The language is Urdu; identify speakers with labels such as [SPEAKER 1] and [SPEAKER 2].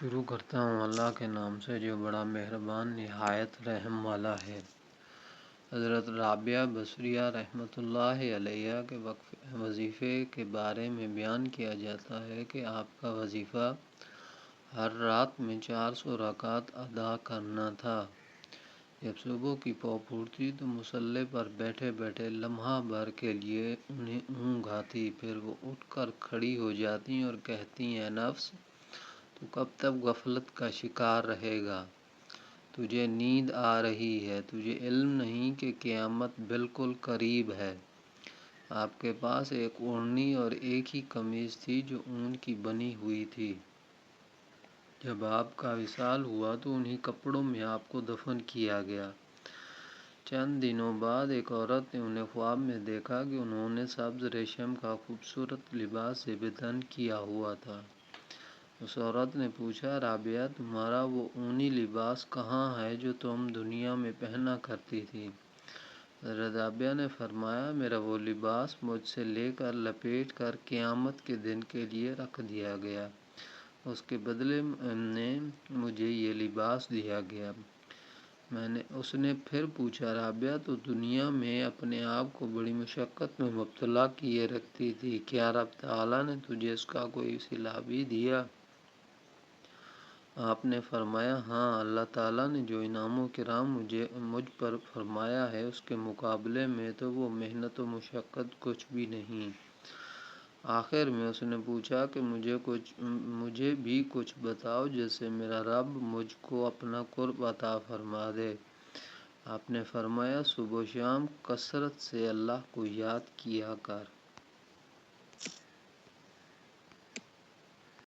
[SPEAKER 1] شروع کرتا ہوں اللہ کے نام سے جو بڑا مہربان نہایت رحم والا ہے۔ حضرت رابعہ بصریہ رحمۃ اللہ علیہ کے وظیفے کے بارے میں بیان کیا جاتا ہے کہ آپ کا وظیفہ ہر رات میں 400 رکعت ادا کرنا تھا۔ جب صبح کی پاؤں پھوٹتی تو مصلی پر بیٹھے بیٹھے لمحہ بھر کے لیے انہیں اونگ آتی، پھر وہ اٹھ کر کھڑی ہو جاتی اور کہتی، اے نفس، تو کب تک غفلت کا شکار رہے گا؟ تجھے نیند آ رہی ہے، تجھے علم نہیں کہ قیامت بالکل قریب ہے۔ آپ کے پاس ایک اوڑھنی اور ایک ہی قمیض تھی جو اون کی بنی ہوئی تھی۔ جب آپ کا وصال ہوا تو انہی کپڑوں میں آپ کو دفن کیا گیا۔ چند دنوں بعد ایک عورت نے انہیں خواب میں دیکھا کہ انہوں نے سبز ریشم کا خوبصورت لباس زیب تن کیا ہوا تھا۔ اس عورت نے پوچھا، رابعہ، تمہارا وہ اونی لباس کہاں ہے جو تم دنیا میں پہنا کرتی تھی؟ حضرت رابعہ نے فرمایا، میرا وہ لباس مجھ سے لے کر لپیٹ کر قیامت کے دن کے لیے رکھ دیا گیا، اس کے بدلے میں مجھے یہ لباس دیا گیا۔ اس نے پھر پوچھا، رابعہ، تو دنیا میں اپنے آپ کو بڑی مشقت میں مبتلا کیے رکھتی تھی، کیا رب تعالیٰ نے تجھے اس کا کوئی صلہ بھی دیا؟ آپ نے فرمایا، ہاں، اللہ تعالیٰ نے جو انعام و کرام مجھ پر فرمایا ہے اس کے مقابلے میں تو وہ محنت و مشقت کچھ بھی نہیں۔ آخر میں اس نے پوچھا کہ مجھے بھی کچھ بتاؤ جس سے میرا رب مجھ کو اپنا قرب عطا فرما دے۔ آپ نے فرمایا، صبح و شام کثرت سے اللہ کو یاد کیا کر۔